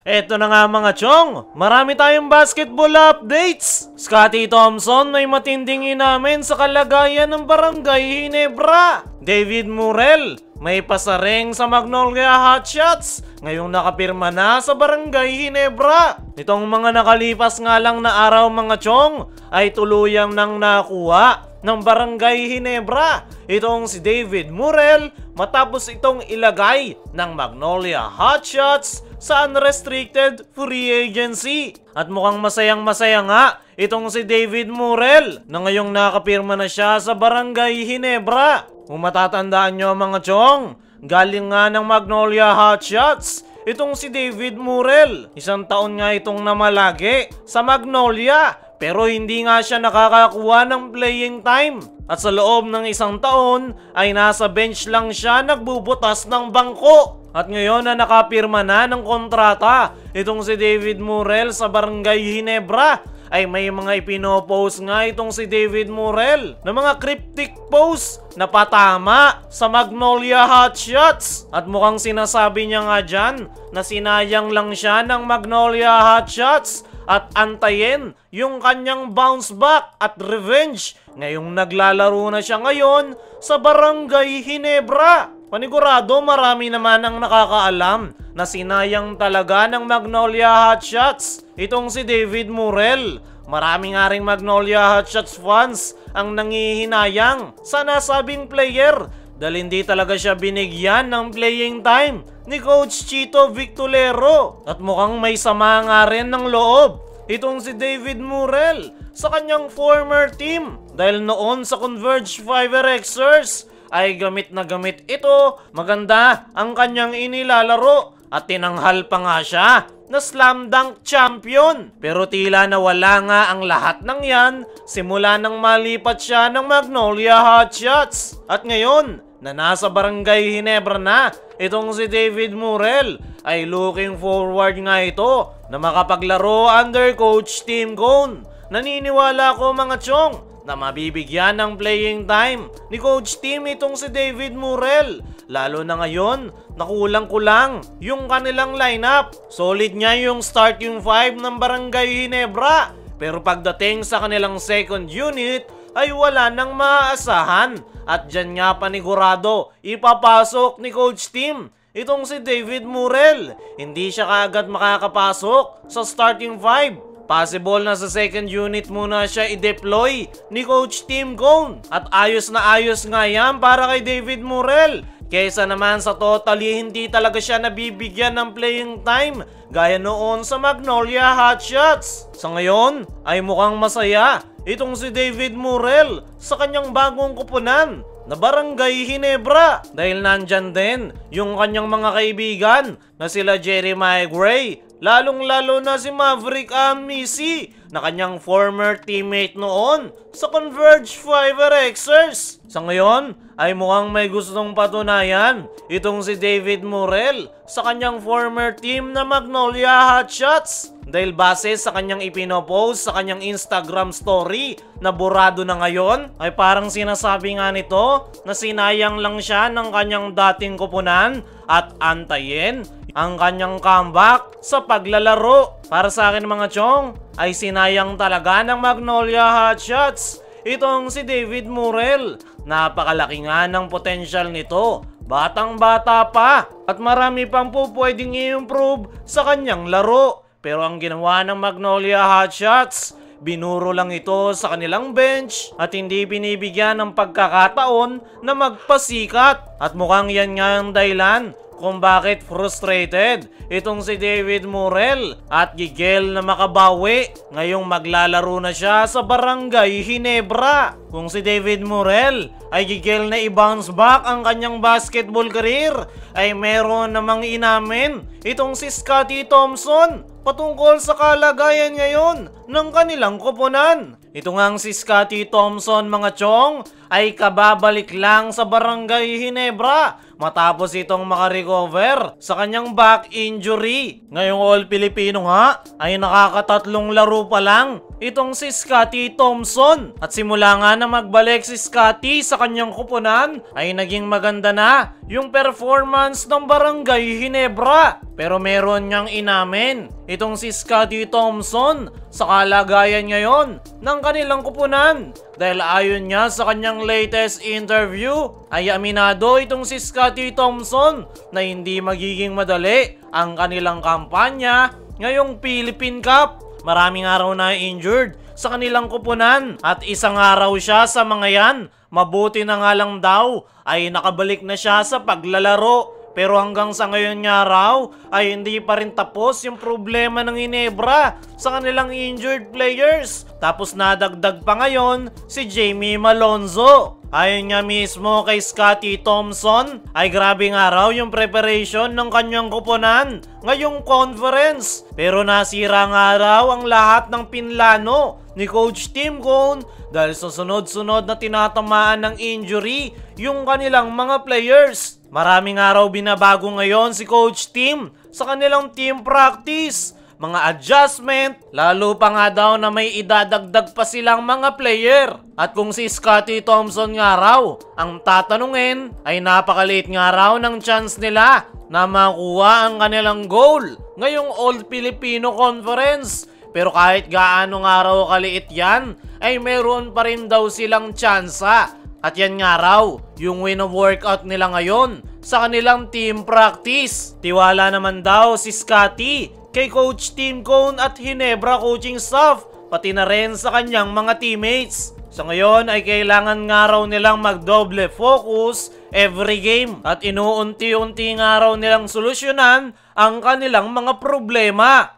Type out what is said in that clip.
Eto na nga mga chong, marami tayong basketball updates. Scottie Thompson may matinding inamin sa kalagayan ng Barangay Ginebra. David Murrell may pasaring sa Magnolia Hotshots, ngayong nakapirma na sa Barangay Ginebra. Itong mga nakalipas nga lang na araw mga chong ay tuluyang nang nakuha ng Barangay Ginebra itong si David Murrell matapos itong ilagay ng Magnolia Hotshots sa unrestricted free agency. At mukhang masayang-masaya nga itong si David Murrell na ngayong nakapirma na siya sa Barangay Ginebra. Kung matatandaan nyo mga chong, galing nga ng Magnolia Hotshots itong si David Murrell. Isang taon nga itong namalagi sa Magnolia pero hindi nga siya nakakakuha ng playing time. At sa loob ng isang taon ay nasa bench lang siya nagbubutas ng bangko. At ngayon na nakapirma na ng kontrata itong si David Murrell sa Barangay Ginebra, ay may mga ipinopost nga itong si David Murrell na mga cryptic post na patama sa Magnolia Hotshots. At mukhang sinasabi niya nga dyan na sinayang lang siya ng Magnolia Hotshots at antayin yung kanyang bounce back at revenge ngayong naglalaro na siya ngayon sa Barangay Ginebra. Panigurado marami naman ang nakakaalam na sinayang talaga ng Magnolia Hotshots itong si David Murrell. Marami nga ring Magnolia Hotshots fans ang nangihinayang sa nasabing player dahil hindi talaga siya binigyan ng playing time ni Coach Chito Victolero. At mukhang may sama nga rin ng loob itong si David Murrell sa kanyang former team dahil noon sa Converge Fiber Xers ay gamit na gamit ito. Maganda ang kanyang inilalaro at tinanghal pa nga siya na slam dunk champion. Pero tila nawala nga ang lahat ng yan simula nang malipat siya ng Magnolia Hotshots. At ngayon na nasa Barangay Ginebra na itong si David Murrell ay looking forward nga ito na makapaglaro under Coach Tim Cone. Naniniwala ko mga chong na mabibigyan ng playing time ni Coach Tim itong si David Murrell. Lalo na ngayon, nakulang-kulang yung kanilang lineup. Solid niya yung starting five ng Barangay Ginebra. Pero pagdating sa kanilang second unit, ay wala nang maaasahan. At dyan nga panigurado, ipapasok ni Coach Tim itong si David Murrell. Hindi siya kaagad makakapasok sa starting five. Possible na sa second unit muna siya i-deploy ni Coach Tim Cone. At ayos na ayos nga yan para kay David Murrell. Kesa naman sa totally hindi talaga siya nabibigyan ng playing time gaya noon sa Magnolia Hotshots. Sa ngayon ay mukhang masaya itong si David Murrell sa kanyang bagong kupunan na Barangay Ginebra dahil nandyan din yung kanyang mga kaibigan na sila Jeremiah Gray, lalong-lalo na si Maverick Amisi na kanyang former teammate noon sa Converge Fiber Xers. Sa ngayon ay mukhang may gustong patunayan itong si David Murrell sa kanyang former team na Magnolia Hotshots dahil base sa kanyang ipinopost sa kanyang Instagram story na burado na ngayon ay parang sinasabi nga nito na sinayang lang siya ng kanyang dating kupunan at antayin ang kanyang comeback sa paglalaro. Para sa akin mga chong ay sinayang talaga ng Magnolia Hotshots itong si David Murrell. Napakalaki nga ng potential nito. Batang-bata pa at marami pang po pwedeng i-improve sa kanyang laro. Pero ang ginawa ng Magnolia Hotshots, binuro lang ito sa kanilang bench at hindi binibigyan ng pagkakataon na magpasikat. At mukhang yan nga ang dahilan kung bakit frustrated itong si David Murrell at gigil na makabawi ngayong maglalaro na siya sa Barangay Ginebra. Kung si David Murrell ay gigil na i-bounce back ang kanyang basketball career, ay meron namang inamin itong si Scottie Thompson patungkol sa kalagayan ngayon ng kanilang koponan. Ito ngang si Scottie Thompson mga chong ay kababalik lang sa Barangay Ginebra matapos itong makarecover sa kanyang back injury. Ngayong All-Filipino nga ay nakakatatlong laro pa lang itong si Scottie Thompson. At simula nga na magbalik si Scottie sa kanyang kupunan ay naging maganda na yung performance ng Barangay Ginebra. Pero meron niyang inamin itong si Scottie Thompson sa kalagayan ngayon ng kanilang kupunan. Dahil ayon niya sa kanyang latest interview ay aminado itong si Scottie Thompson na hindi magiging madali ang kanilang kampanya ngayong Philippine Cup. Maraming araw na injured sa kanilang kupunan at isang araw siya sa mga yan. Mabuti na nga lang daw ay nakabalik na siya sa paglalaro. Pero hanggang sa ngayon nga raw ay hindi pa rin tapos yung problema ng Ginebra sa kanilang injured players. Tapos nadagdag pa ngayon si Jamie Malonzo. Ayon nga mismo kay Scottie Thompson ay grabe nga raw yung preparation ng kanyang kupunan ngayong conference. Pero nasira nga raw ang lahat ng pinlano ni Coach Tim Cone dahil sa sunod-sunod na tinatamaan ng injury yung kanilang mga players. Maraming araw binabago ngayon si Coach Tim sa kanilang team practice, mga adjustment, lalo pa nga daw na may idadagdag pa silang mga player. At kung si Scottie Thompson nga raw ang tatanungin, ay napakaliit nga raw ng chance nila na makuha ang kanilang goal ngayong All-Filipino Conference. Pero kahit gaano nga raw kaliit yan, ay meron pa rin daw silang tsansa. At yan nga raw, yung win of workout nila ngayon sa kanilang team practice. Tiwala naman daw si Scottie kay Coach Tim Cone at Ginebra coaching staff, pati na rin sa kanyang mga teammates. Sa ngayon ay kailangan nga raw nilang magdoble focus every game at inuunti-unti nga raw nilang solusyonan ang kanilang mga problema.